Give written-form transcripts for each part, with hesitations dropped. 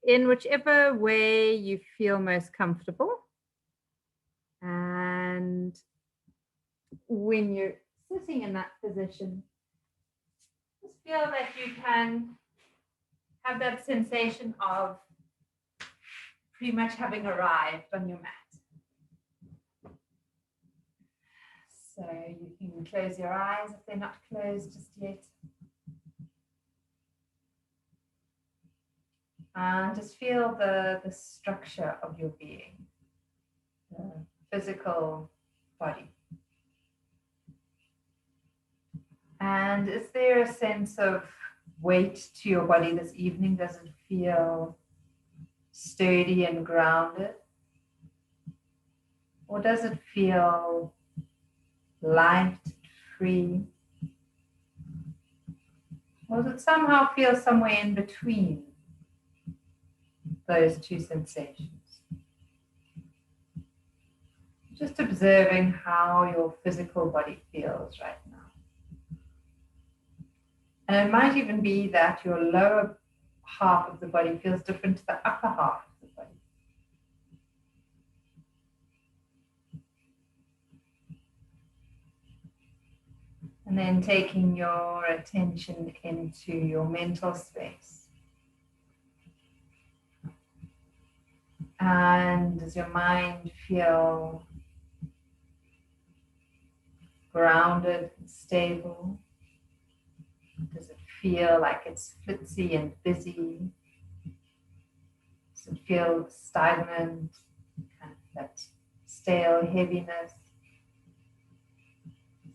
in whichever way you feel most comfortable. And when you're sitting in that position, just feel that you can have that sensation of pretty much having arrived on your mat. So you can close your eyes if they're not closed just yet. And just feel the structure of your being, the physical body. And is there a sense of weight to your body this evening? Does it feel sturdy and grounded? Or does it feel light, free? Or does it somehow feel somewhere in between those two sensations? Just observing how your physical body feels right now. And it might even be that your lower half of the body feels different to the upper half of the body. And then taking your attention into your mental space. And does your mind feel grounded and stable? Does it feel like it's flitzy and busy? Does it feel stagnant, kind of that stale heaviness?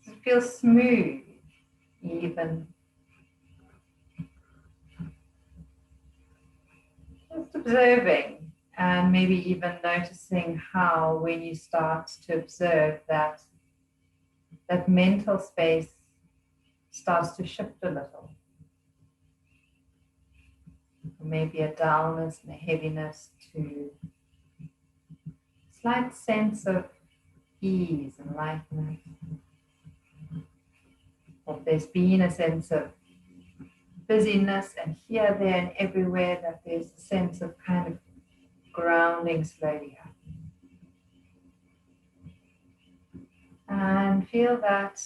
Does it feel smooth, even? Just observing, and maybe even noticing how when you start to observe that mental space starts to shift a little. Maybe a dullness and a heaviness to a slight sense of ease and lightness. Or if there's been a sense of busyness and here, there and everywhere, that there's a sense of kind of grounding slowly up. And feel that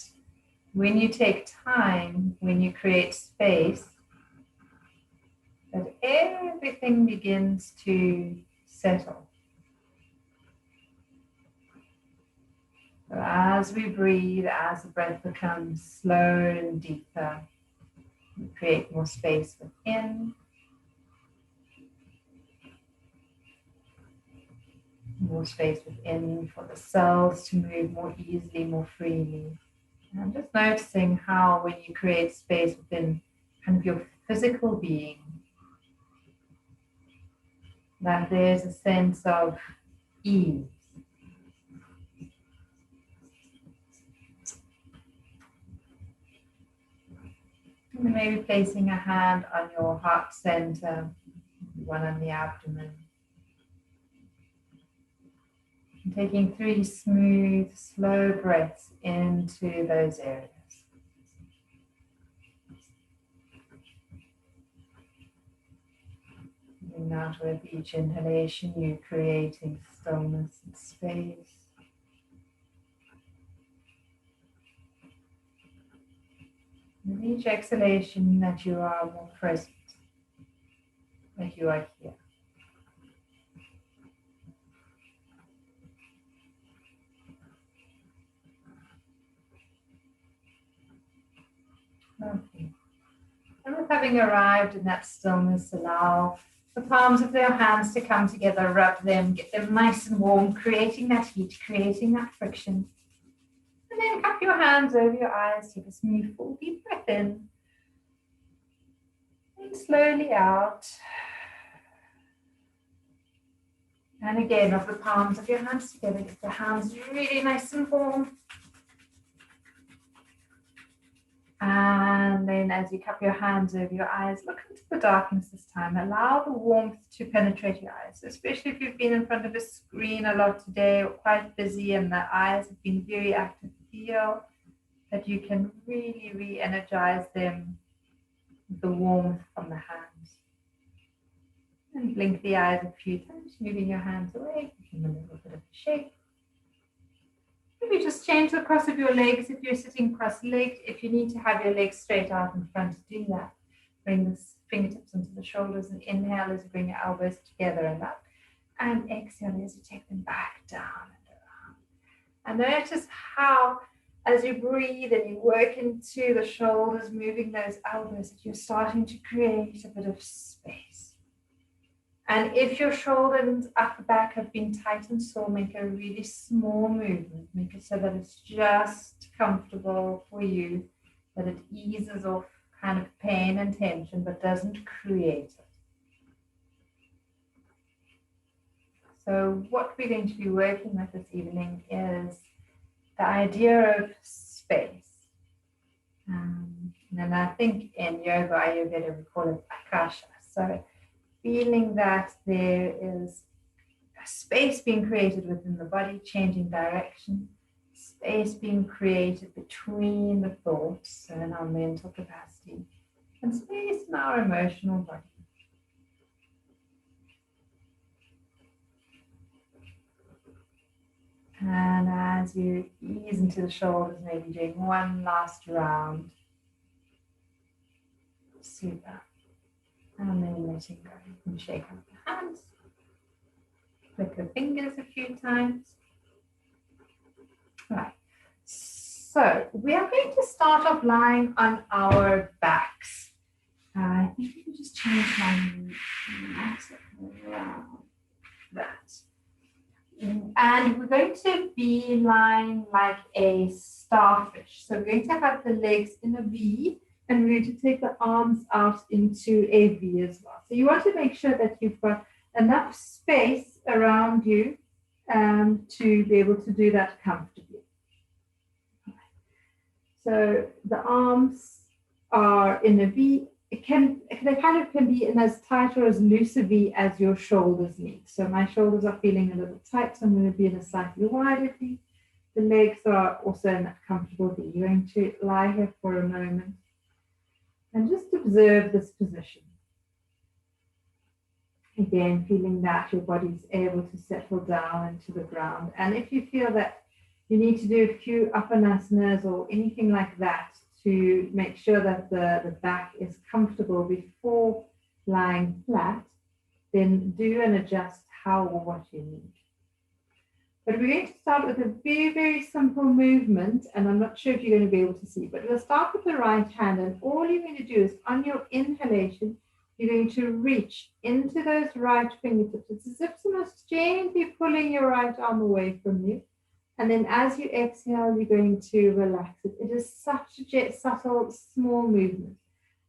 when you take time, when you create space, that everything begins to settle. So as we breathe, as the breath becomes slower and deeper, we create more space within. More space within for the cells to move more easily, more freely. And just noticing how when you create space within kind of your physical being, that there's a sense of ease. And maybe placing a hand on your heart center, one on the abdomen. And taking 3 smooth, slow breaths into those areas. And out with each inhalation, you're creating stillness and space. With each exhalation, that you are more present, that you are here. Okay. And with having arrived in that stillness, allow the palms of their hands to come together, rub them, get them nice and warm, creating that heat, creating that friction. And then cup your hands over your eyes, take a smooth, full, deep breath in. And slowly out. And again, of the palms of your hands together, get the hands really nice and warm. And then as you cup your hands over your eyes, look into the darkness this time. Allow the warmth to penetrate your eyes, especially if you've been in front of a screen a lot today or quite busy and the eyes have been very active. Feel that you can really re-energize them with the warmth from the hands. And blink the eyes a few times, moving your hands away, giving them a little bit of a shake. Maybe just change the cross of your legs if you're sitting cross-legged. If you need to have your legs straight out in front, do that. Bring the fingertips into the shoulders and inhale as you bring your elbows together and up. And exhale as you take them back down and around. And notice how, as you breathe and you work into the shoulders, moving those elbows, that you're starting to create a bit of space. And if your shoulders up the back have been tight and sore, make a really small movement. Make it so that it's just comfortable for you, that it eases off kind of pain and tension, but doesn't create it. So what we're going to be working with this evening is the idea of space. And I think in yoga, Ayurveda, we call it akasha. So feeling that there is a space being created within the body, changing direction, space being created between the thoughts and our mental capacity, and space in our emotional body. And as you ease into the shoulders, maybe doing one last round. Super. And then letting go. You can shake out the hands. Flick the fingers a few times. Right. So we are going to start off lying on our backs. I think we can just change my mat around that. And we're going to be lying like a starfish. So we're going to have the legs in a V, and we're going to take the arms out into a V as well. So you want to make sure that you've got enough space around you to be able to do that comfortably. So the arms are in a V. They kind of can be in as tight or as loose a V as your shoulders need. So my shoulders are feeling a little tight, so I'm going to be in a slightly wider V. The legs are also in that comfortable V. You're going to lie here for a moment and just observe this position. Again, feeling that your body's able to settle down into the ground. And if you feel that you need to do a few asanas or anything like that to make sure that the back is comfortable before lying flat, then do and adjust how or what you need. But we're going to start with a very, very simple movement, and I'm not sure if you're going to be able to see, but we'll start with the right hand, and all you're going to do is on your inhalation, you're going to reach into those right fingertips. It's as if someone's gently pulling your right arm away from you. And then as you exhale, you're going to relax it. It is such a subtle, small movement.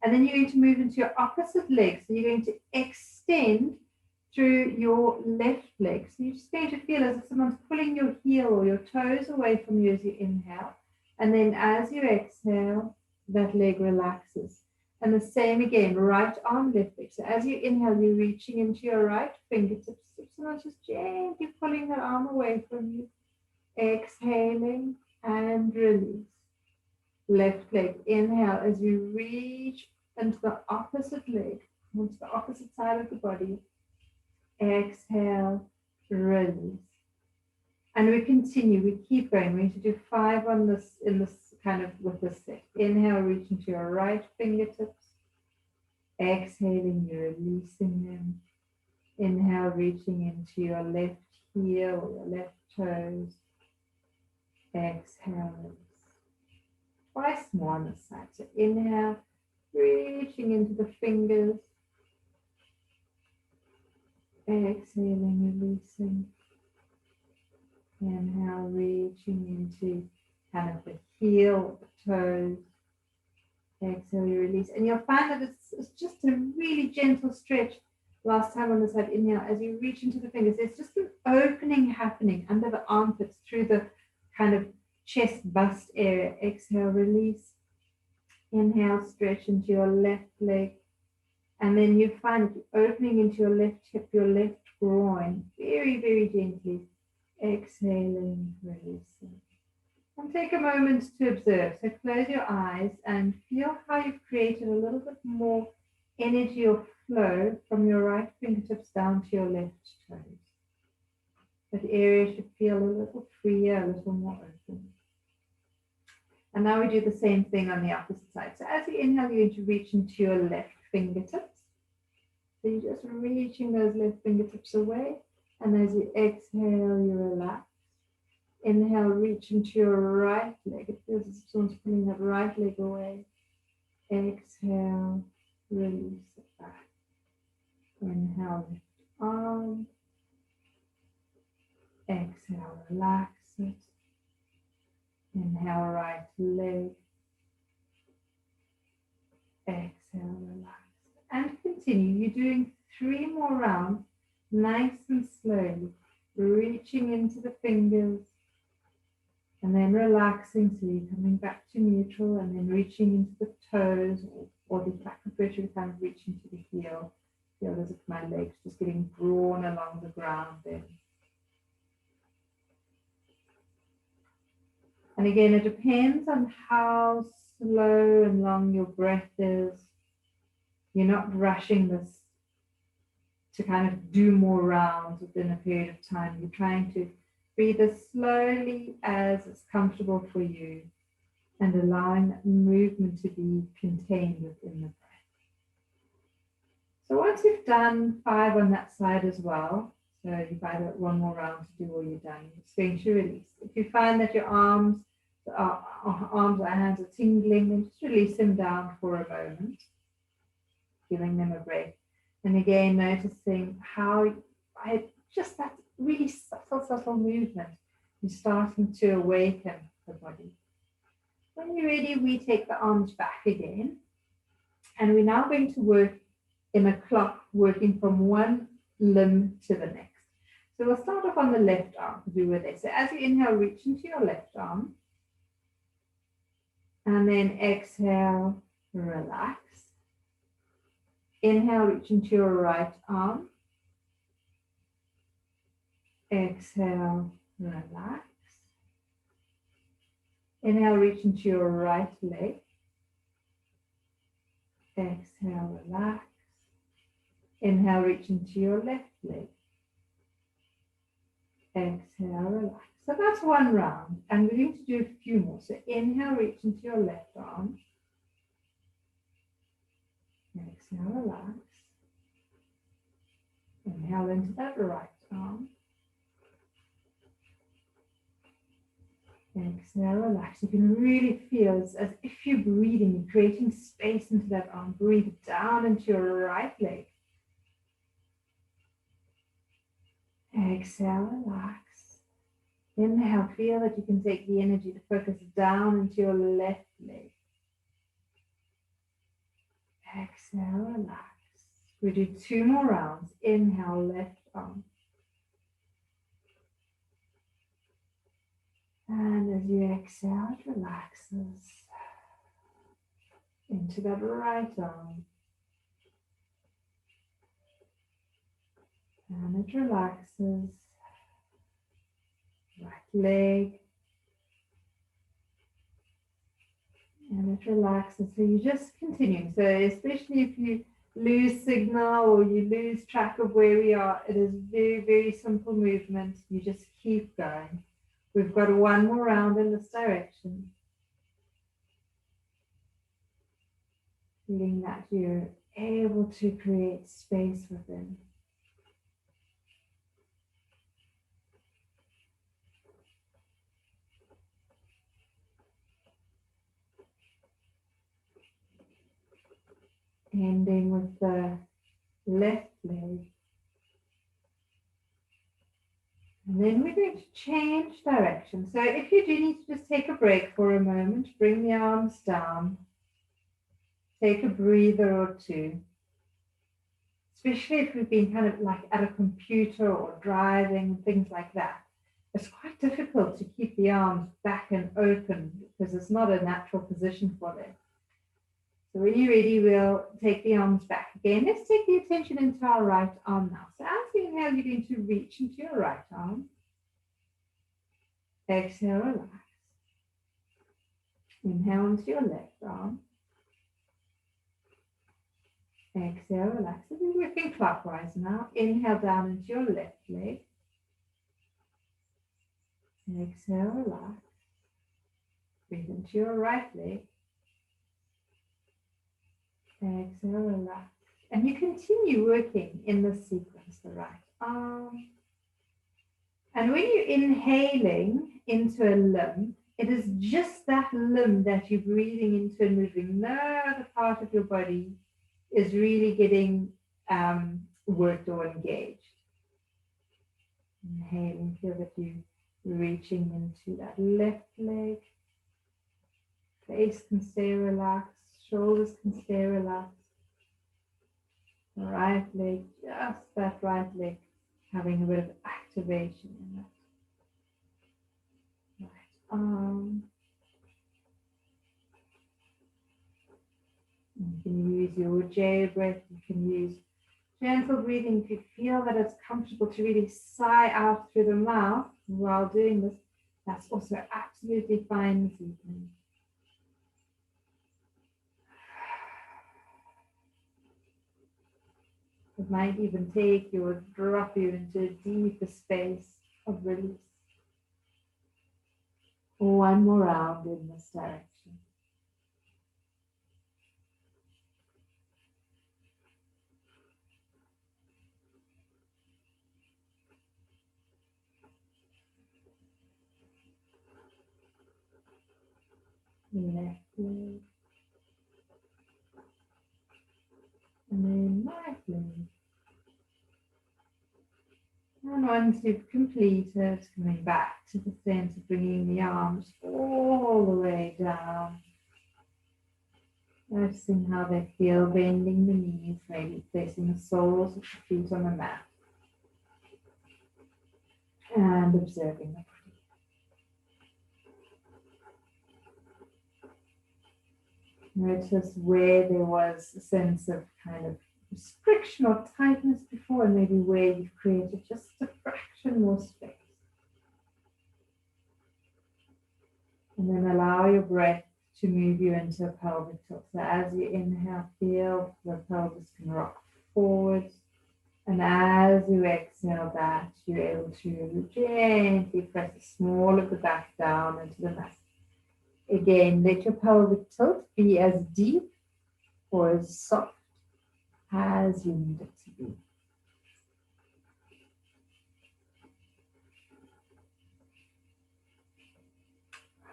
And then you're going to move into your opposite leg. So you're going to extend through your left leg. So you're just going to feel as if someone's pulling your heel or your toes away from you as you inhale. And then as you exhale, that leg relaxes. And the same again, right arm, left leg. So as you inhale, you're reaching into your right fingertips. So someone's just gently pulling that arm away from you. Exhaling and release. Left leg, inhale as you reach into the opposite leg, onto the opposite side of the body. Exhale, release. And we continue, we keep going. We're going to do 5 on this, in this kind of with this set. Inhale, reaching to your right fingertips. Exhaling, you're releasing them. Inhale, reaching into your left heel or your left toes. Exhale. Twice more on this side. So inhale, reaching into the fingers. Exhaling, releasing. Inhale, reaching into kind of the heel, the toes. Exhale, you release. And you'll find that it's just a really gentle stretch. Last time on the side, inhale, as you reach into the fingers, there's just an opening happening under the armpits through the kind of chest bust area. Exhale, release. Inhale, stretch into your left leg. And then you find it opening into your left hip, your left groin, very, very gently. Exhaling, releasing. And take a moment to observe. So close your eyes and feel how you've created a little bit more energy or flow from your right fingertips down to your left toes. That area should feel a little freer, a little more open. And now we do the same thing on the opposite side. So as you inhale, you're going to reach into your left fingertips. So you're just reaching those left fingertips away. And as you exhale, you relax. Inhale, reach into your right leg. It feels as if someone's pulling that right leg away. Exhale, release it back. Inhale, lift arm. Exhale, relax it. Inhale, right leg. Exhale, relax. And continue. You're doing 3 more rounds, nice and slowly, reaching into the fingers, and then relaxing, so you're coming back to neutral, and then reaching into the toes, or the back of which you kind of reach into the heel. Feel as if my legs just getting drawn along the ground then. And again, it depends on how slow and long your breath is. You're not rushing this to kind of do more rounds within a period of time. You're trying to breathe as slowly as it's comfortable for you and allowing that movement to be contained within the breath. So once you've done 5 on that side as well, so you've either got 1 more round to do or you're done, you're just going to release. If you find that your arms or hands are tingling, then just release them down for a moment, giving them a break. And again, noticing how just that really subtle movement is starting to awaken the body. When you're ready, we take the arms back again. And we're now going to work in a clock, working from one limb to the next. So we'll start off on the left arm to do with this. So as you inhale, reach into your left arm. And then exhale, relax. Inhale, reach into your right arm. Exhale, relax. Inhale, reach into your right leg. Exhale, relax. Inhale, reach into your left leg. Exhale, relax. So that's 1 round, and we're going to do a few more. So inhale, reach into your left arm. Exhale, relax. Inhale into that right arm. Exhale, relax. You can really feel it's as if you're breathing, you're creating space into that arm. Breathe down into your right leg. Exhale, relax. Inhale, feel that you can take the energy to focus down into your left leg. Exhale, relax. We do 2 more rounds. Inhale, left arm. And as you exhale, it relaxes into that right arm. And it relaxes. Right leg. And it relaxes. So you're just continuing. So especially if you lose signal or you lose track of where we are, it is very, very simple movement. You just keep going. We've got 1 more round in this direction. Feeling that you're able to create space within. Ending with the left leg. And then we're going to change direction. So if you do need to just take a break for a moment, bring the arms down. Take a breather or 2. Especially if we've been kind of like at a computer or driving, things like that. It's quite difficult to keep the arms back and open because it's not a natural position for them. So when you're ready, we'll take the arms back again. Let's take the attention into our right arm now. So as you inhale, you're going to reach into your right arm. Exhale, relax. Inhale into your left arm. Exhale, relax. So we're working clockwise now. Inhale down into your left leg. Exhale, relax. Breathe into your right leg. Exhale, relax. And you continue working in this sequence, the right arm. And when you're inhaling into a limb, it is just that limb that you're breathing into and moving. No other part of your body is really getting worked or engaged. Inhaling, feel that you're reaching into that left leg. Face can stay relaxed, shoulders can stay relaxed. The right leg, just that right leg, having a bit of activation in that. Right arm. You can use your J breath, you can use gentle breathing if you feel that it's comfortable to really sigh out through the mouth while doing this. That's also absolutely fine this evening. It might even take you or drop you into a deeper space of release. One more round in this direction. Left leg. And then right leg. And once you've completed, coming back to the center, bringing the arms all the way down. Noticing how they feel, bending the knees, maybe placing the soles of the feet on the mat. And observing the body. Notice where there was a sense of kind of restriction or tightness before, and maybe where you've created just a fraction more space. And then allow your breath to move you into a pelvic tilt. So as you inhale, feel the pelvis can rock forwards. And as you exhale that, you're able to gently press the small of the back down into the mat. Again, let your pelvic tilt be as deep or as soft as you need it to be.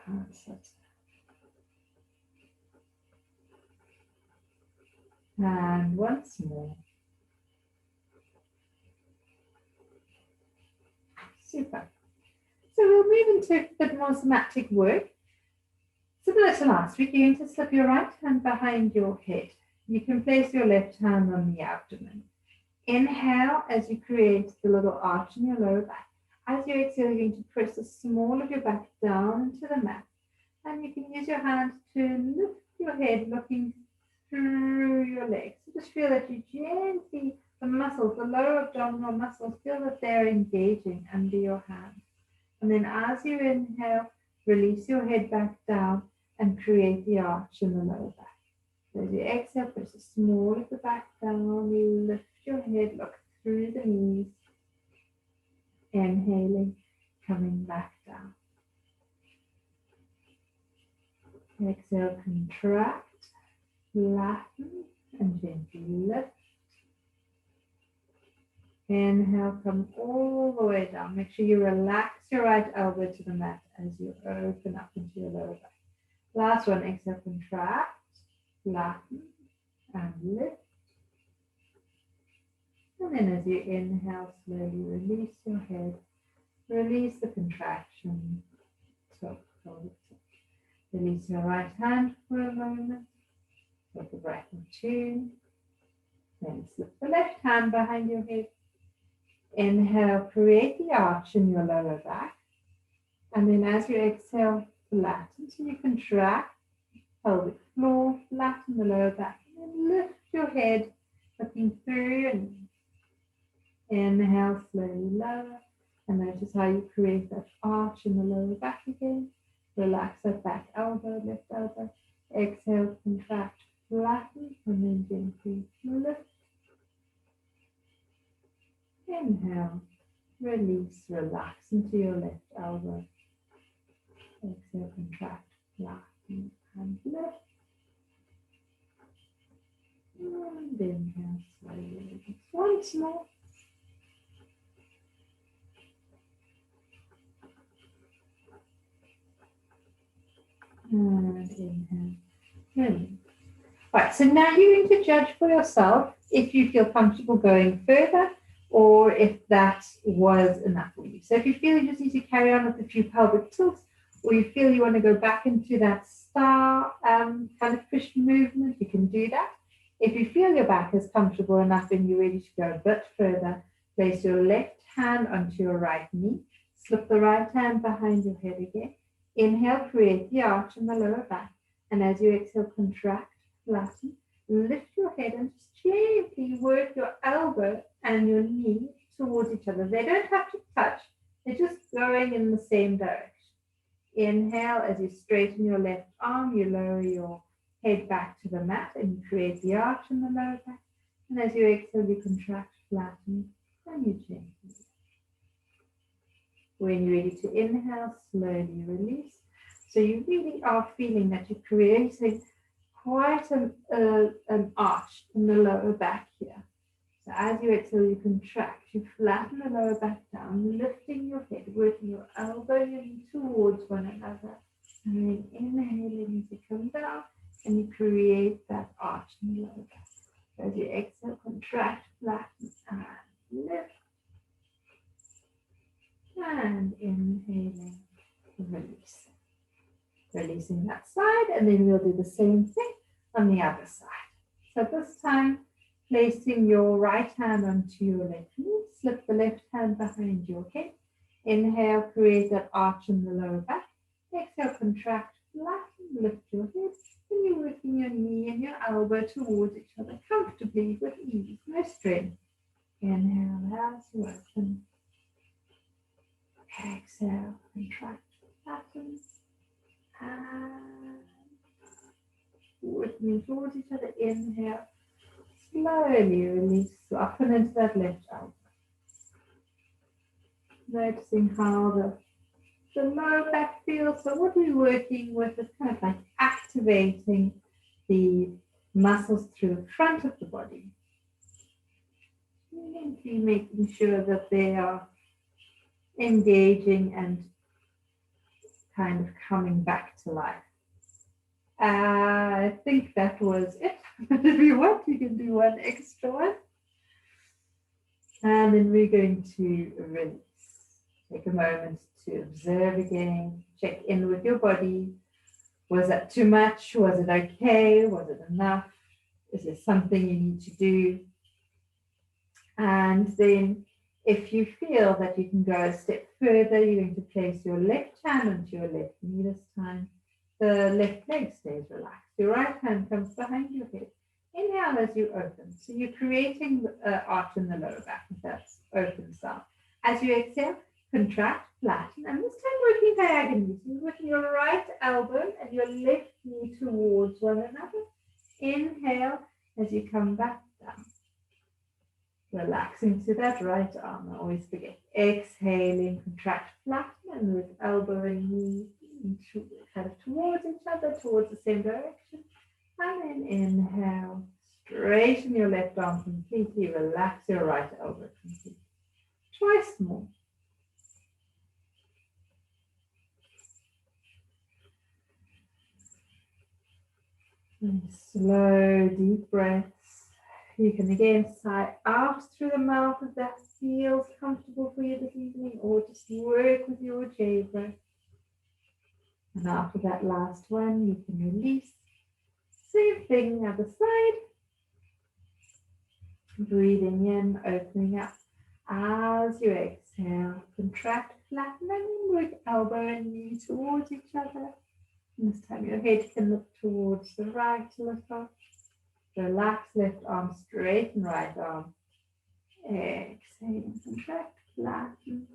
That's it. And once more. Super. So we'll move into a bit more somatic work. Similar to last week, you're going to slip your right hand behind your head. You can place your left hand on the abdomen. Inhale as you create the little arch in your lower back. As you exhale, you're going to press the small of your back down into the mat. And you can use your hand to lift your head looking through your legs. So just feel that you gently, the muscles, the lower abdominal muscles, feel that they're engaging under your hand. And then as you inhale, release your head back down and create the arch in the lower back. So as you exhale, press the small of the back down, you lift your head, look through the knees, inhaling, coming back down. Exhale, contract, flatten, and gently lift. Inhale, come all the way down. Make sure you relax your right elbow to the mat as you open up into your lower back. Last one, exhale, contract, flatten, and lift. And then as you inhale, slowly release your head, release the contraction, tilt, hold it. Release your right hand for a moment, take a breath in two, then slip the left hand behind your head. Inhale, create the arch in your lower back. And then as you exhale, flatten. So you contract, pelvic floor, flatten the lower back. And then lift your head, looking through your knees. Inhale, slowly lower. And notice how you create that arch in the lower back again. Relax that back elbow, left elbow. Exhale, contract, flatten, and then gently lift. Inhale, release, relax into your left elbow. Exhale, contract, flatten, and lift. And inhale, slowly release. Once more. And inhale, release. Right, so now you're going to judge for yourself if you feel comfortable going further or if that was enough for you. So if you feel you just need to carry on with a few pelvic tilts, or you feel you want to go back into that star kind of push movement, you can do that. If you feel your back is comfortable enough and you're ready to go a bit further, place your left hand onto your right knee, slip the right hand behind your head again. Inhale, create the arch in the lower back, and as you exhale, contract, flatten, lift your head and just gently work your elbow and your knee towards each other. They don't have to touch, they're just going in the same direction. Inhale, as you straighten your left arm, you lower your head back to the mat and you create the arch in the lower back. And as you exhale, you contract, flatten, and you gently. When you're ready to inhale, slowly release. So you really are feeling that you're creating quite an arch in the lower back here. So as you exhale, you contract, you flatten the lower back down, lifting your head, working your elbow and your knee towards one another. And then inhaling as you come down and you create that arch in the lower back. So as you exhale, contract, flatten, and lift. And inhaling, release. Releasing that side, and then we'll do the same thing on the other side. So this time, placing your right hand onto your left knee, slip the left hand behind your head. Inhale, create that arch in the lower back. Exhale, contract, flatten, lift your head, and you're working your knee and your elbow towards each other comfortably with ease, no strain. Inhale as you open. Exhale, contract, flatten. And working towards each other. Inhale, slowly release, soften into that left elbow. Noticing how the lower back feels. So what we're working with is kind of like activating the muscles through the front of the body. Making sure that they are engaging and kind of coming back to life. I think that was it. If you want, you can do one extra one. And then we're going to release. Take a moment to observe again. Check in with your body. Was that too much? Was it okay? Was it enough? Is there something you need to do? And then if you feel that you can go a step further, you're going to place your left hand onto your left knee this time. The left leg stays relaxed. Your right hand comes behind your head. Inhale as you open. So you're creating an arch in the lower back with that open sound. As you exhale, contract, flatten, and this time working diagonally. So you're working your right elbow and your left knee towards one another. Inhale as you come back down. Relaxing to that right arm, I always forget. Exhaling, contract, flatten, and with elbow and knee kind of towards each other, towards the same direction. And then inhale, straighten your left arm completely, relax your right elbow completely. Twice more. And slow, deep breaths. You can again sigh out through the mouth if that feels comfortable for you this evening, or just work with your J breath. And after that last one, you can release. Same thing, other side. Breathing in, opening up. As you exhale, contract, flatten, and work elbow and knee towards each other. And this time your head can look towards the right a little. Relax left arm, straighten right arm. Exhaling, contract, flatten.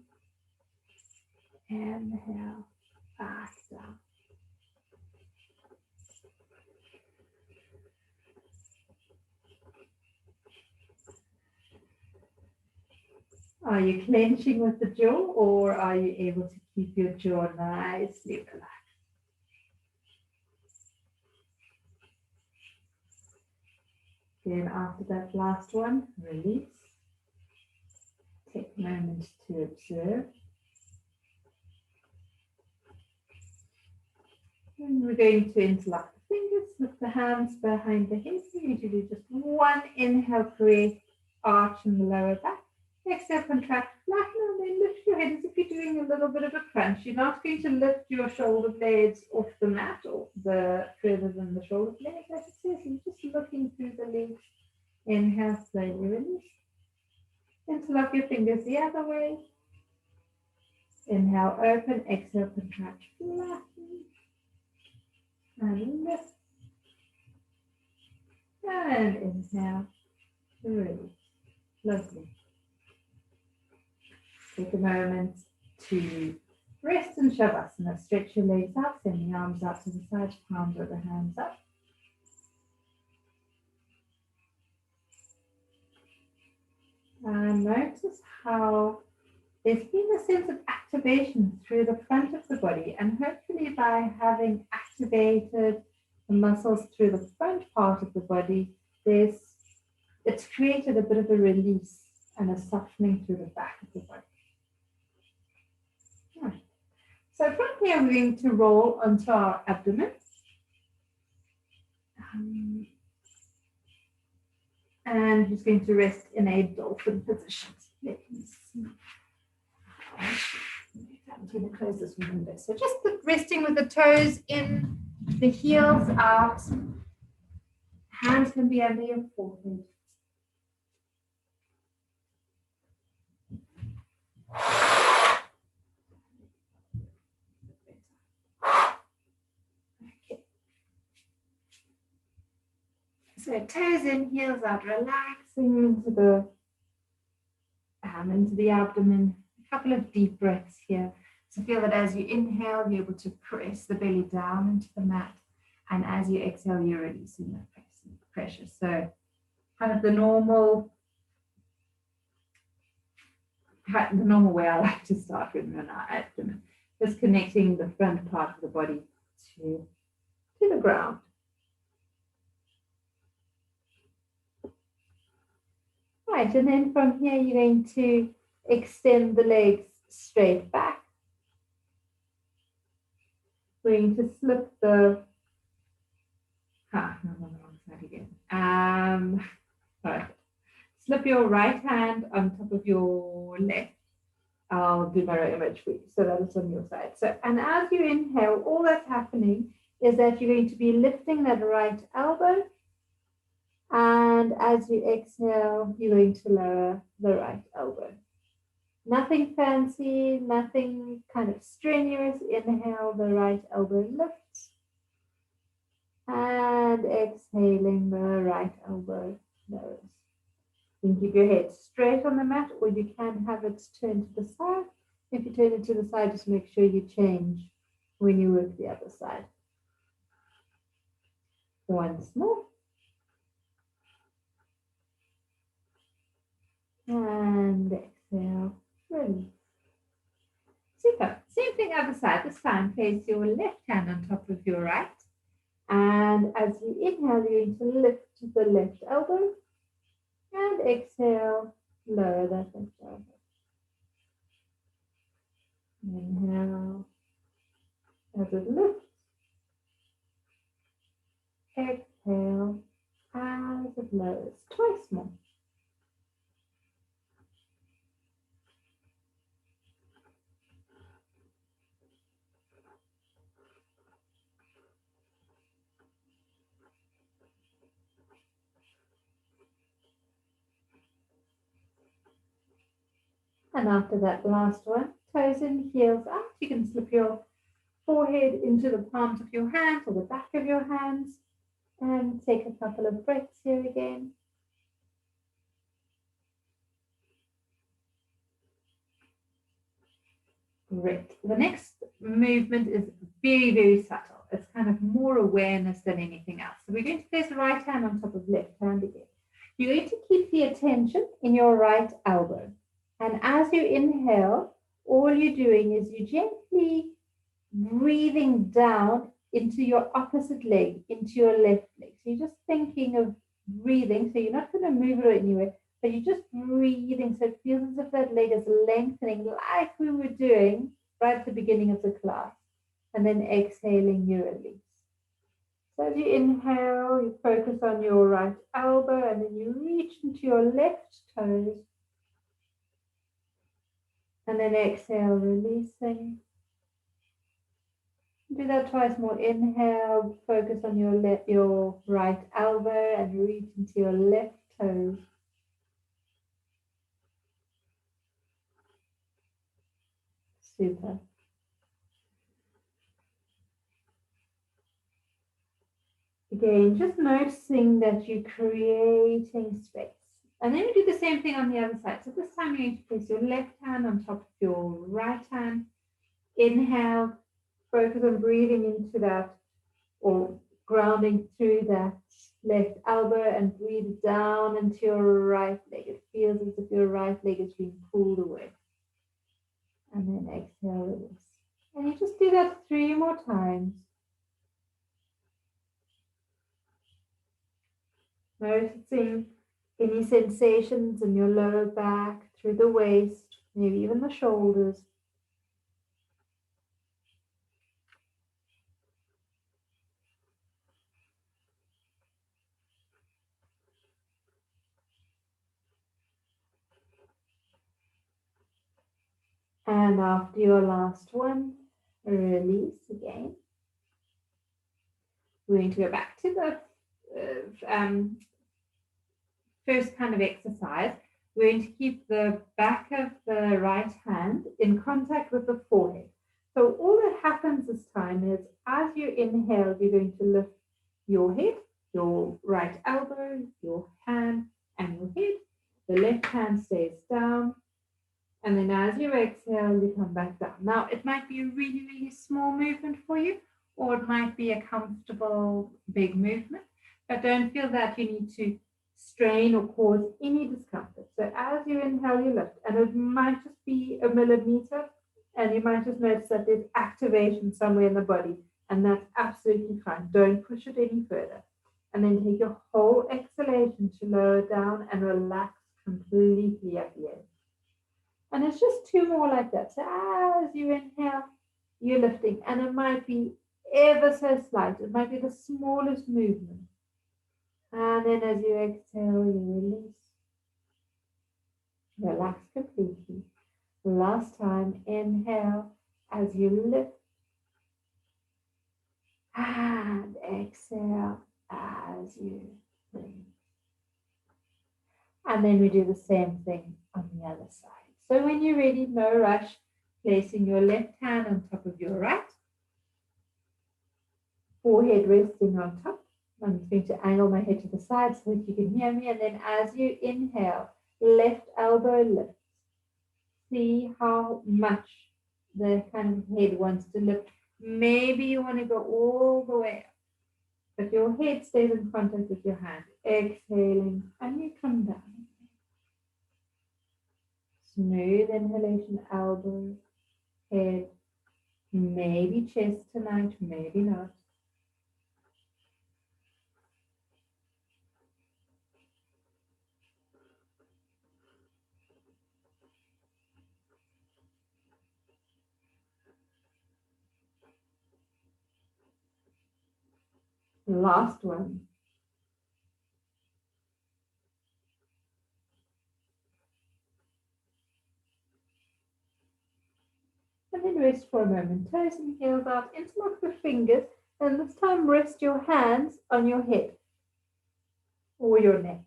Inhale, back down. Are you clenching with the jaw, or are you able to keep your jaw nicely relaxed? Then after that last one, release. Take a moment to observe. And we're going to interlock the fingers, slip the hands behind the head. We're going to do just one inhale, create arch in the lower back. Exhale, contract, flatten, and then lift your head as if you're doing a little bit of a crunch. You're not going to lift your shoulder blades off the mat or the further than the shoulder blades, as it says. You're just looking through the legs. Inhale, slowly release. Interlock your fingers the other way. Inhale, open. Exhale, contract, flatten. And lift. And inhale, release. Lovely. Take a moment to rest in Shavasana. Stretch your legs out, send the arms out to the side, palms of the hands up. And notice how there's been a sense of activation through the front of the body, and hopefully by having activated the muscles through the front part of the body, it's created a bit of a release and a softening through the back of the body. So from here, we're going to roll onto our abdomen. And just going to rest in a dolphin position. Let me see. I'm going to close this window. So just resting with the toes in, the heels out. Hands can be under your forehead. So toes in, heels out, relaxing into the abdomen. A couple of deep breaths here. So feel that as you inhale, you're able to press the belly down into the mat. And as you exhale, you're releasing that pressure. So kind of the normal way I like to start with in our abdomen. Just connecting the front part of the body to the ground. Right, and then from here, you're going to extend the legs straight back. We're going to slip the, I'm on the wrong side again. Right. Slip your right hand on top of your left. I'll do mirror image for you, so that is on your side. So, and as you inhale, all that's happening is that you're going to be lifting that right elbow. And as you exhale, you're going to lower the right elbow. Nothing fancy, nothing kind of strenuous. Inhale, the right elbow lifts. And exhaling, the right elbow lowers. You can keep your head straight on the mat, or you can have it turned to the side. If you turn it to the side, just make sure you change when you work the other side. Once more. And exhale, release. Super. Same thing other side. This time, place your left hand on top of your right. And as you inhale, you're going to lift the left elbow. And exhale, lower that left elbow. Inhale, as it lifts. Exhale, as it lowers. Twice more. And after that last one, toes in, heels out. You can slip your forehead into the palms of your hands or the back of your hands. And take a couple of breaths here again. Great. The next movement is very, very subtle. It's kind of more awareness than anything else. So we're going to place the right hand on top of left hand again. You're going to keep the attention in your right elbow. And as you inhale, all you're doing is you're gently breathing down into your opposite leg, into your left leg. So you're just thinking of breathing. So you're not going to move it anywhere, but you're just breathing. So it feels as if that leg is lengthening, like we were doing right at the beginning of the class. And then exhaling, you release. So as you inhale, you focus on your right elbow, and then you reach into your left toes. And then exhale, releasing. Do that twice more. Inhale, focus on your right elbow and reach into your left toes. Super. Again, just noticing that you're creating space. And then we do the same thing on the other side. So this time you're going to place your left hand on top of your right hand. Inhale, focus on breathing into that or grounding through that left elbow and breathe down into your right leg. It feels as if your right leg is being pulled away. And then exhale, release. And you just do that 3 more times. Noticing any sensations in your lower back, through the waist, maybe even the shoulders. And after your last one, release again. We're going to go back to the first kind of exercise. We're going to keep the back of the right hand in contact with the forehead. So all that happens this time is as you inhale, you're going to lift your head, your right elbow, your hand, and your head. The left hand stays down. And then as you exhale, you come back down. Now, it might be a really, really small movement for you, or it might be a comfortable big movement. But don't feel that you need to strain or cause any discomfort. So as you inhale, you lift. And it might just be a millimeter, and you might just notice that there's activation somewhere in the body. And that's absolutely fine. Don't push it any further. And then take your whole exhalation to lower down and relax completely at the end. And it's just 2 more like that. So as you inhale, you're lifting. And it might be ever so slight. It might be the smallest movement. And then as you exhale, you release. Relax completely. Last time, inhale as you lift. And exhale as you breathe. And then we do the same thing on the other side. So when you're ready, no rush, placing your left hand on top of your right. Forehead resting on top. I'm just going to angle my head to the side so that you can hear me. And then as you inhale, left elbow lifts. See how much the kind of head wants to lift. Maybe you want to go all the way up, but your head stays in contact with your hand. Exhaling, and you come down. Smooth inhalation, elbow, head, maybe chest tonight, maybe not. Last one. And then rest for a moment. Toes and heels out, interlock the fingers, and this time rest your hands on your head or your neck.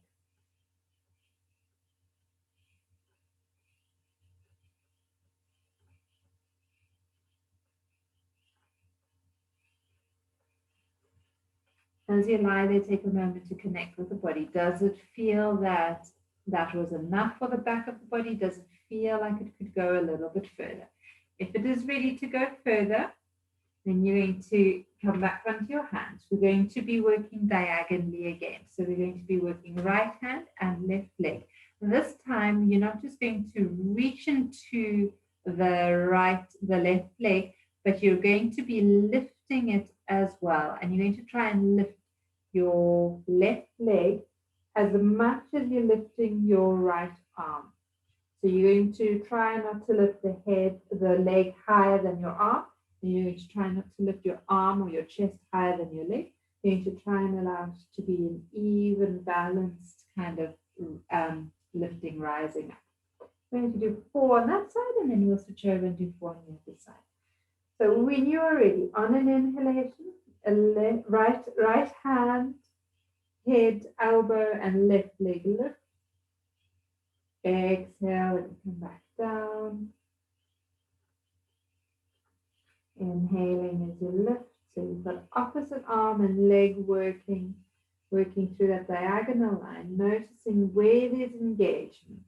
As you lie there, take a moment to connect with the body. Does it feel that that was enough for the back of the body? Does it feel like it could go a little bit further? If it is ready to go further, then you're going to come back onto your hands. We're going to be working diagonally again. So we're going to be working right hand and left leg. This time, you're not just going to reach into the left leg, but you're going to be lifting it as well. And you're going to try and lift your left leg as much as you're lifting your right arm. So you're going to try not to lift the leg higher than your arm. And you're going to try not to lift your arm or your chest higher than your leg. You're going to try and allow it to be an even, balanced kind of lifting, rising up. We're going to do 4 on that side, and then we'll switch over and do 4 on the other side. So when you're ready, on an inhalation, right hand, head, elbow, and left leg lift. Exhale and come back down. Inhaling as you lift. So you've got opposite arm and leg working through that diagonal line, noticing where there's engagement.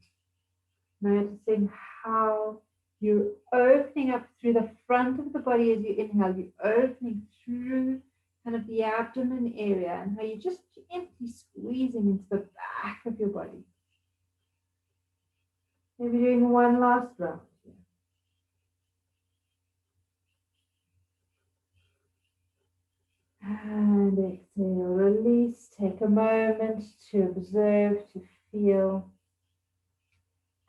Noticing how you're opening up through the front of the body as you inhale. You're opening through kind of the abdomen area, and how you're just gently squeezing into the back of your body. Maybe doing one last round here. And exhale, release. Take a moment to observe, to feel.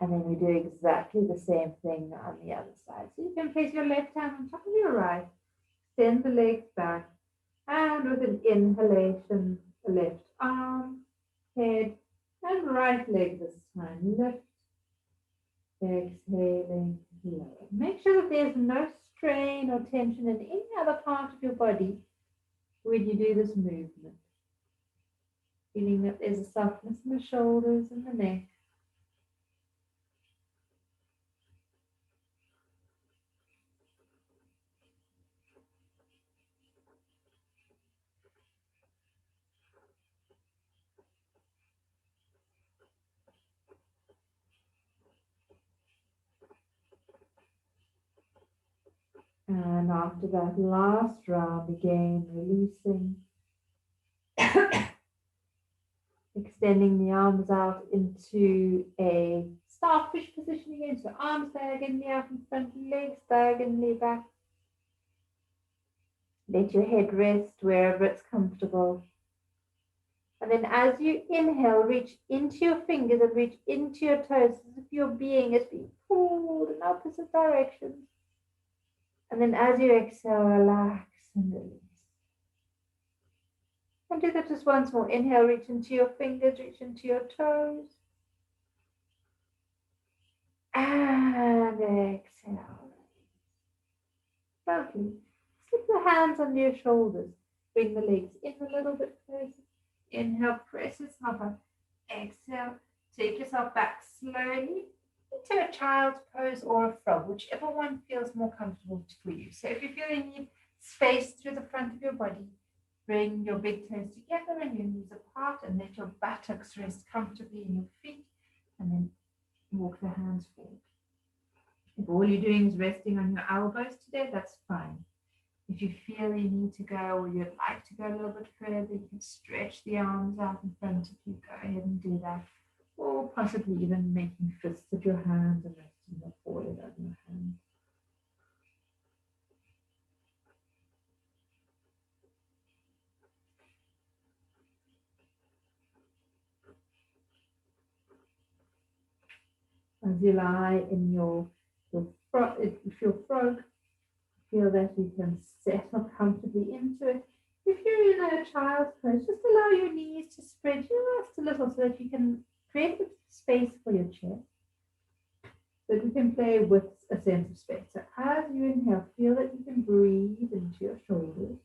And then we do exactly the same thing on the other side. So you can place your left hand on top of your right, extend the legs back, and with an inhalation, left arm, head, and right leg this time. Lift, exhaling, lower. Make sure that there's no strain or tension in any other part of your body when you do this movement. Feeling that there's a softness in the shoulders and the neck. And after that last round, again, releasing. Extending the arms out into a starfish position again. So arms diagonally out in front, legs diagonally back. Let your head rest wherever it's comfortable. And then as you inhale, reach into your fingers and reach into your toes as if your being is being pulled in opposite directions. And then as you exhale, relax and release. And do that just once more. Inhale, reach into your fingers, reach into your toes. And exhale. Lovely. Slip the hands under your shoulders. Bring the legs in a little bit closer. Inhale, press yourself up. Exhale, take yourself back slowly into a child's pose or a frog, whichever one feels more comfortable for you. So if you feel you need space through the front of your body, bring your big toes together and your knees apart, and let your buttocks rest comfortably in your feet, and then walk the hands forward. If all you're doing is resting on your elbows today, that's fine. If you feel you need to go or you'd like to go a little bit further, you can stretch the arms out in front of you. Go ahead and do that. Or possibly even making fists of your hands and resting the forehead on your hand. As you lie in your frog, feel that you can settle comfortably into it. If you're in a child's pose, just allow your knees to spread just a little so that you can create a bit of space for your chest. So that you can play with a sense of space. So as you inhale, feel that you can breathe into your shoulders.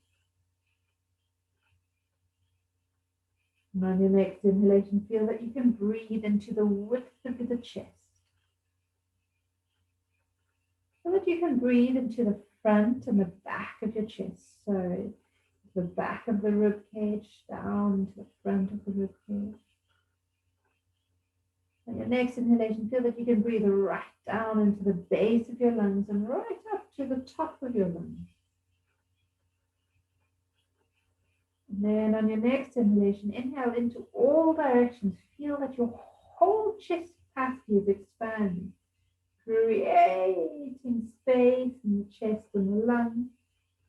And on your next inhalation, feel that you can breathe into the width of the chest. So that you can breathe into the front and the back of your chest. So the back of the rib cage down to the front of the rib cage. On your next inhalation, feel that you can breathe right down into the base of your lungs and right up to the top of your lungs. And then on your next inhalation, inhale into all directions. Feel that your whole chest capacity is expanding, creating space in the chest and the lungs,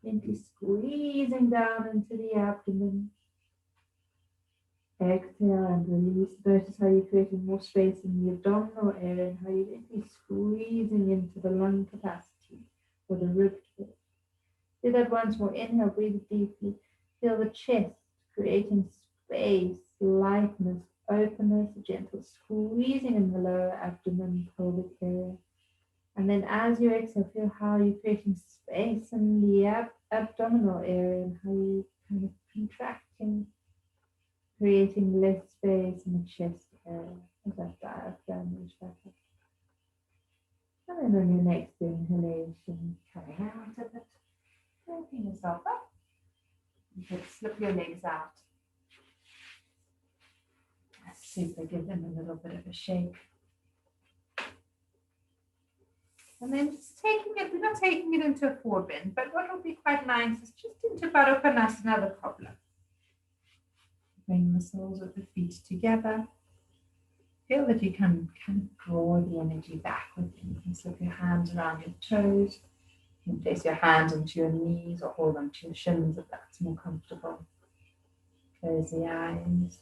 gently squeezing down into the abdomen. Exhale and release. Notice how you're creating more space in the abdominal area and how you're gently squeezing into the lung capacity or the rib cage. Do that once more. Inhale, breathe deeply. Feel the chest creating space, lightness, openness, a gentle squeezing in the lower abdomen, pelvic area. And then as you exhale, feel how you're creating space in the abdominal area and how you're kind of contracting, creating less space in the chest area as that diaphragm moves back up. And then on your next inhalation, coming out of it, open yourself up. You can slip your legs out. That's super, give them a little bit of a shake. And then just taking it, we're not taking it into a forward bend, but what will be quite nice is just into Baddha Konasana, the cobbler. Bring the soles of the feet together. Feel that you can kind of draw the energy back within. You can slip your hands around your toes. You can place your hands onto your knees or hold them to your shins if that's more comfortable. Close the eyes.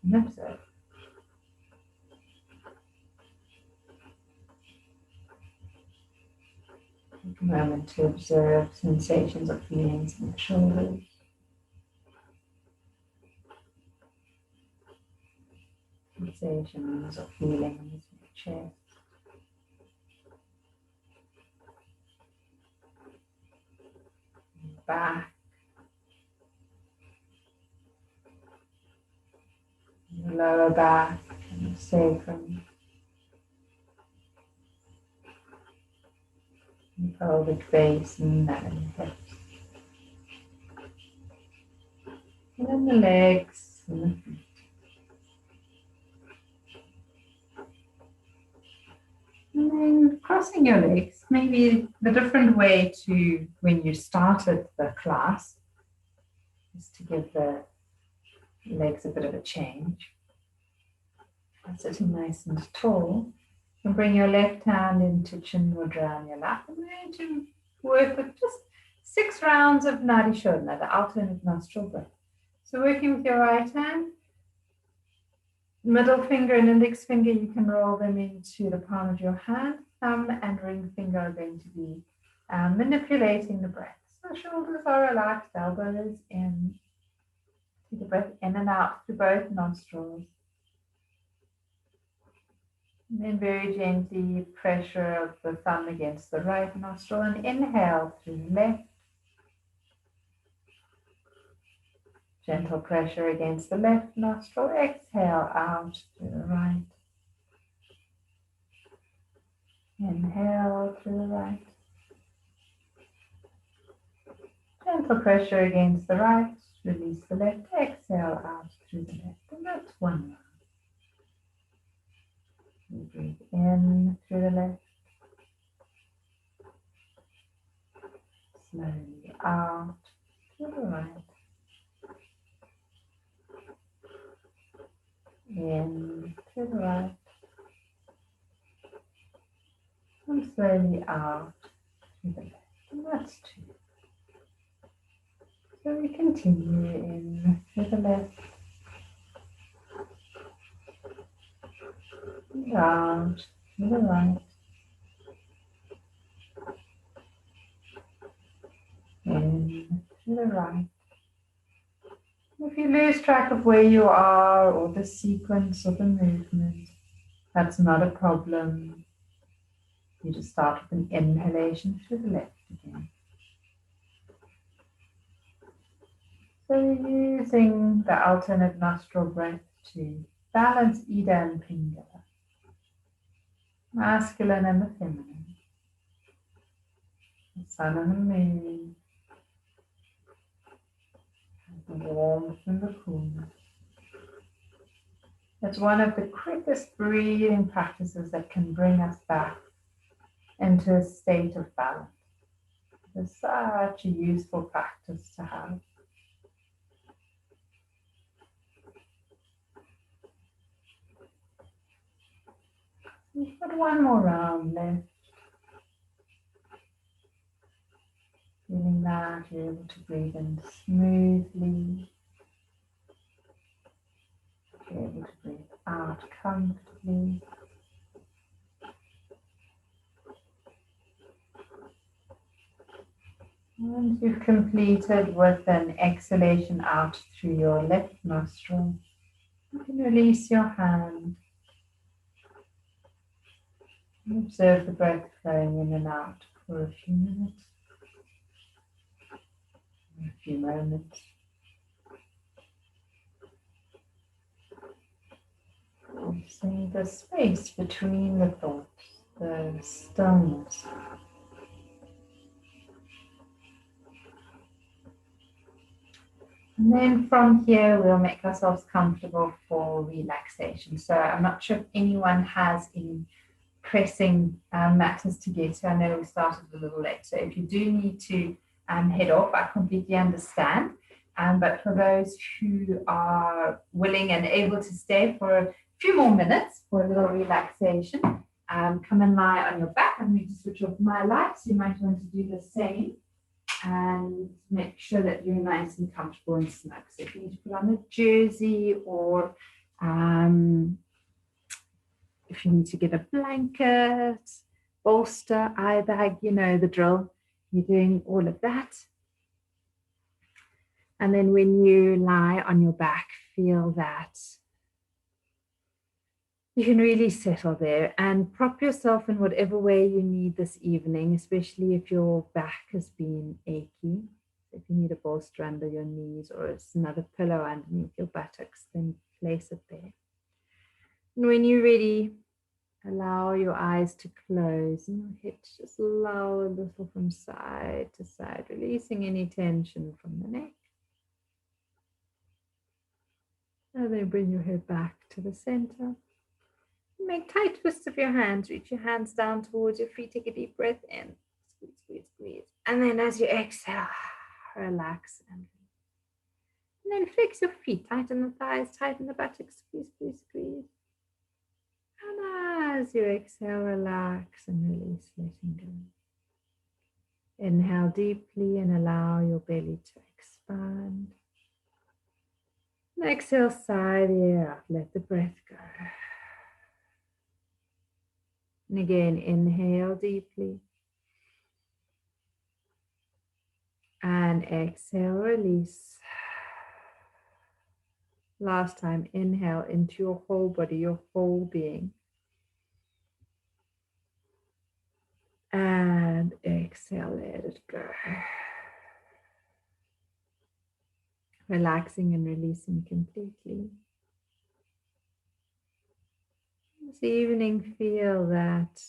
And observe. Take a moment to observe sensations or feelings in the shoulders. Sensations or feelings in the chest. Back, the lower back and the sacrum, the pelvic base and the hips, and then the legs and the feet. And then crossing your legs, maybe the different way to when you started the class is to give the legs a bit of a change. And sitting nice and tall, and bring your left hand into Chin Mudra on your lap. And we're going to work with just 6 rounds of Nadi Shodhana, the alternate nostril breath. So working with your right hand, middle finger and index finger, you can roll them into the palm of your hand. Thumb and ring finger are going to be manipulating the breath. So shoulders are relaxed, elbows in. Take the breath in and out through both nostrils. And then very gently pressure of the thumb against the right nostril and inhale through the left. Gentle pressure against the left nostril. Exhale out through the right. Inhale through the right. Gentle pressure against the right. Release the left. Exhale out through the left. And that's 1 round. You breathe in through the left. Slowly out to the right. In to the right. And slowly out to the left. And that's 2. So we continue in to the left. And out to the right. In to the right. If you lose track of where you are or the sequence of the movement, that's not a problem. You just start with an inhalation to the left again. So you're using the alternate nostril breath to balance Ida and Pingala, masculine and the feminine, the sun and the moon, the warmth and the coolness. It's one of the quickest breathing practices that can bring us back into a state of balance. It's such a useful practice to have. We've got one more round left. Feeling that you're able to breathe in smoothly. You're able to breathe out comfortably. And you've completed with an exhalation out through your left nostril. You can release your hand. And observe the breath flowing in and out for a few minutes, a few moments. See the space between the thoughts, the stillness. And then from here, we'll make ourselves comfortable for relaxation. So I'm not sure if anyone has any pressing matters to get to. I know we started a little late. So if you do need to head off, I completely understand. But for those who are willing and able to stay for a few more minutes for a little relaxation, come and lie on your back. I'm going to switch off my lights. You might want to do the same. And make sure that you're nice and comfortable and snug. So if you need to put on a jersey or if you need to get a blanket, bolster, eye bag, you know the drill. You're doing all of that. And then when you lie on your back, feel that you can really settle there and prop yourself in whatever way you need this evening, especially if your back has been achy. If you need a bolster under your knees or it's another pillow underneath your buttocks, then place it there. And when you're ready, allow your eyes to close and your head to just lower a little from side to side, releasing any tension from the neck. And then bring your head back to the center. Make tight twists of your hands. Reach your hands down towards your feet. Take a deep breath in. Squeeze, squeeze, squeeze. And then as you exhale, relax. And then flex your feet. Tighten the thighs, tighten the buttocks. Squeeze, squeeze, squeeze. And as you exhale, relax and release, letting go. Inhale deeply and allow your belly to expand. And exhale, sigh the air out. Let the breath go. And again, inhale deeply. And exhale, release. Last time, inhale into your whole body, your whole being. And exhale, let it go. Relaxing and releasing completely. This evening, feel that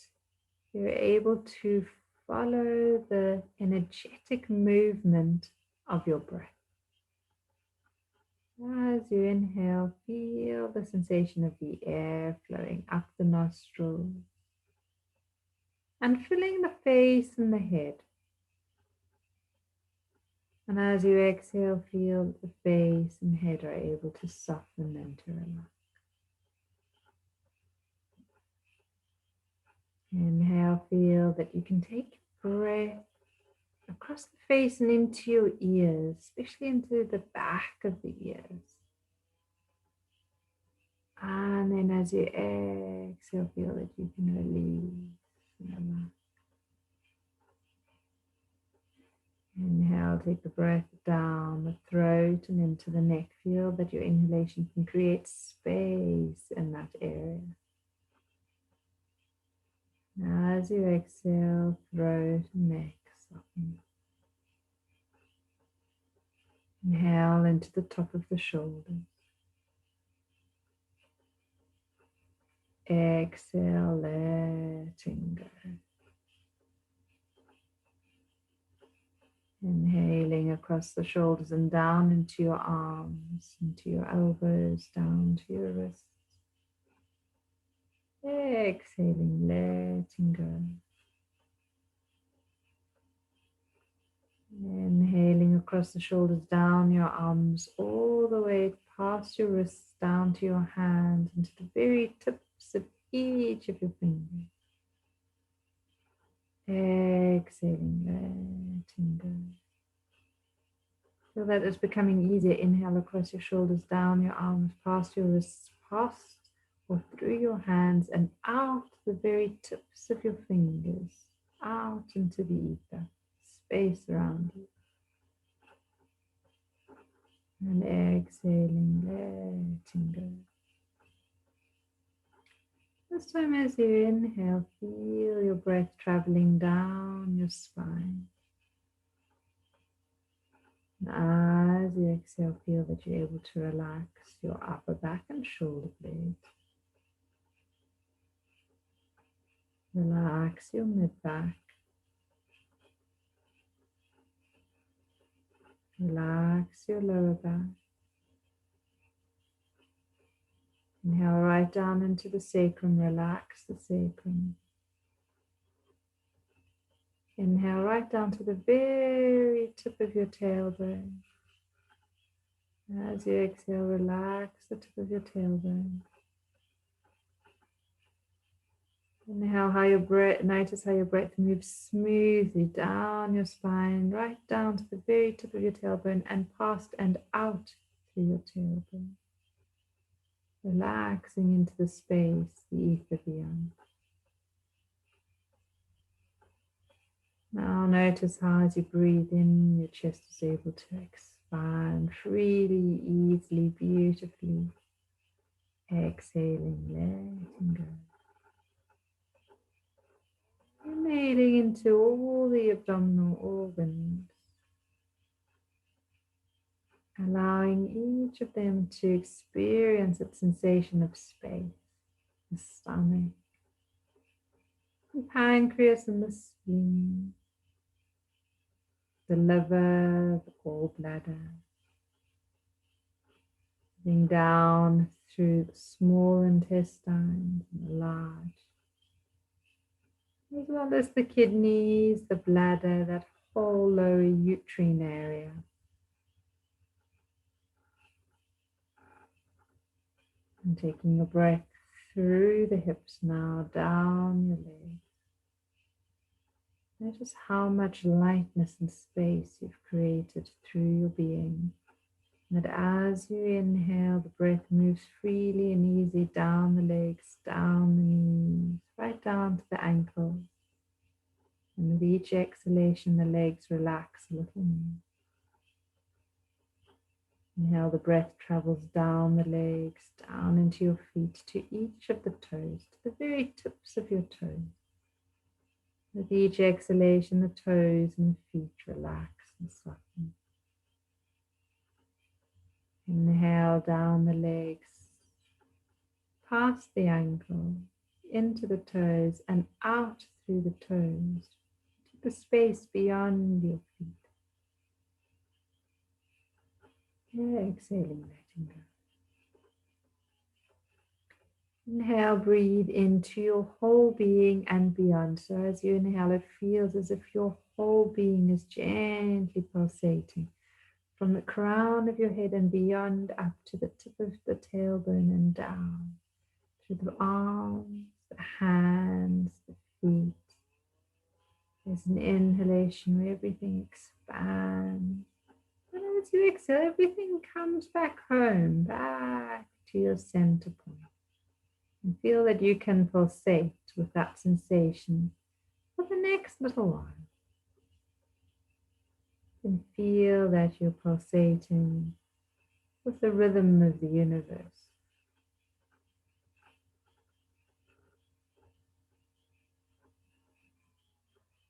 you're able to follow the energetic movement of your breath. As you inhale, feel the sensation of the air flowing up the nostrils and filling the face and the head. And as you exhale, feel the face and head are able to soften and to relax. Inhale, feel that you can take breath across the face and into your ears, especially into the back of the ears. And then as you exhale, feel that you can release and relax. Inhale, take the breath down the throat and into the neck. Feel that your inhalation can create space in that area. Now as you exhale, throat and neck soften. Inhale into the top of the shoulders. Exhale, letting go. Inhaling across the shoulders and down into your arms, into your elbows, down to your wrists. Exhaling, letting go. Inhaling across the shoulders, down your arms, all the way past your wrists, down to your hands, into the very tips of each of your fingers. Exhaling, letting go. Feel that it's becoming easier. Inhale across your shoulders, down your arms, past your wrists, past or through your hands and out the very tips of your fingers, out into the ether, space around you. And exhaling, letting go. This time as you inhale, feel your breath traveling down your spine. And as you exhale, feel that you're able to relax your upper back and shoulder blades. Relax your mid-back. Relax your lower back. Inhale right down into the sacrum. Relax the sacrum. Inhale right down to the very tip of your tailbone. As you exhale, relax the tip of your tailbone. Inhale, notice how your breath moves smoothly down your spine, right down to the very tip of your tailbone and past and out through your tailbone. Relaxing into the space, the ether beyond. Now notice how as you breathe in, your chest is able to expand freely, easily, beautifully. Exhaling, letting go. Inhaling into all the abdominal organs, allowing each of them to experience its sensation of space. The stomach, the pancreas and the spleen, the liver, the gallbladder, moving down through the small intestines and the large, as well as the kidneys, the bladder, that whole lower uterine area. And taking your breath through the hips now, down your legs. Notice how much lightness and space you've created through your being. And that as you inhale, the breath moves freely and easy down the legs, down the knees, right down to the ankles. And with each exhalation, the legs relax a little more. Inhale, the breath travels down the legs, down into your feet, to each of the toes, to the very tips of your toes. With each exhalation, the toes and the feet relax and soften. Inhale down the legs, past the ankle, into the toes and out through the toes, to the space beyond your feet. Exhaling, letting go. Inhale, breathe into your whole being and beyond. So as you inhale, it feels as if your whole being is gently pulsating from the crown of your head and beyond, up to the tip of the tailbone and down through the arms, the hands, the feet. There's an inhalation where everything expands. And as you exhale, everything comes back home, back to your center point. And feel that you can pulsate with that sensation for the next little while. You can feel that you're pulsating with the rhythm of the universe.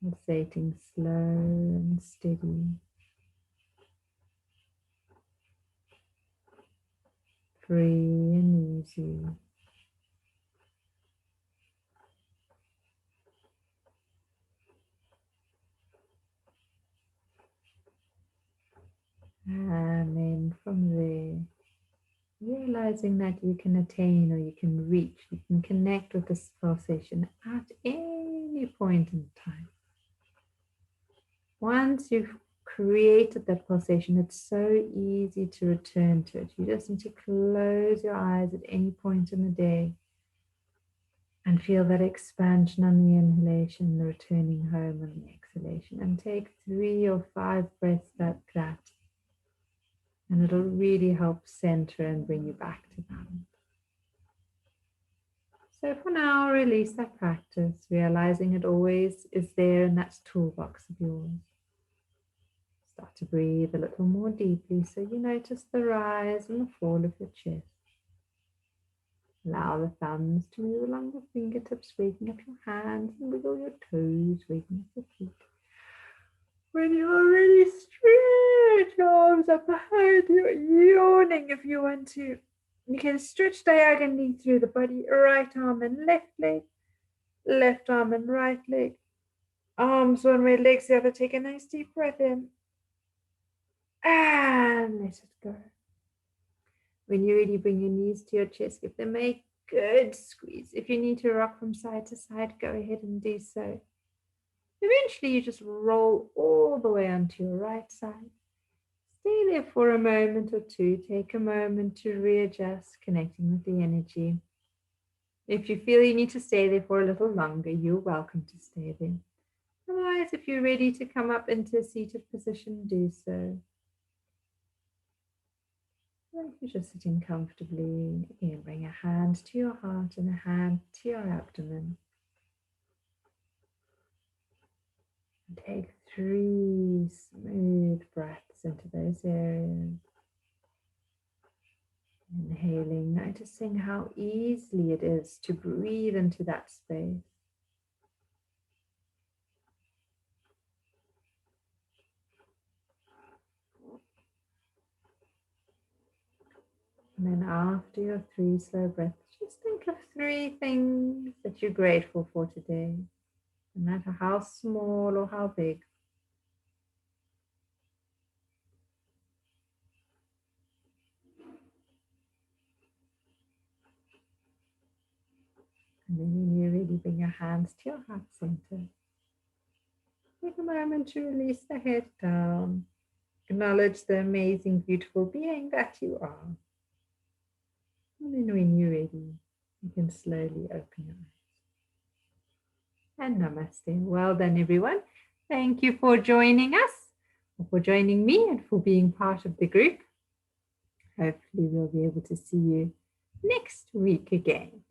Pulsating slow and steady. Free and easy. And then from there, realizing that you can attain or you can reach, you can connect with this pulsation at any point in time. Once you've created that pulsation, it's so easy to return to it. You just need to close your eyes at any point in the day And feel that expansion on the inhalation, the returning home on the exhalation. And take 3 or 5 breaths like that. And it'll really help center and bring you back to balance. So for now, release that practice, realizing it always is there in that toolbox of yours. Start to breathe a little more deeply so you notice the rise and the fall of your chest. Allow the thumbs to move along the fingertips, waking up your hands and wiggle your toes, waking up your feet. When you're ready, stretch your arms up behind you, yawning if you want to. You can stretch diagonally through the body, right arm and left arm and right leg. Arms one way, legs the other. Take a nice deep breath in and let it go. When you're ready, bring your knees to your chest. Give them a good squeeze. If you need to rock from side to side, go ahead and do so. Eventually, you just roll all the way onto your right side. Stay there for a moment or two. Take a moment to readjust, connecting with the energy. If you feel you need to stay there for a little longer, you're welcome to stay there. Otherwise, if you're ready to come up into a seated position, do so. If you're just sitting comfortably, again, bring a hand to your heart and a hand to your abdomen. And take 3 smooth breaths into those areas. Inhaling, noticing how easily it is to breathe into that space. And then after your 3 slow breaths, just think of 3 things that you're grateful for today, no matter how small or how big. And then when you're ready, bring your hands to your heart center. Take a moment to release the head down. Acknowledge the amazing, beautiful being that you are. And then when you're ready, you can slowly open your eyes. And namaste. Well done, everyone. Thank you for joining us, for joining me, and for being part of the group. Hopefully, we'll be able to see you next week again.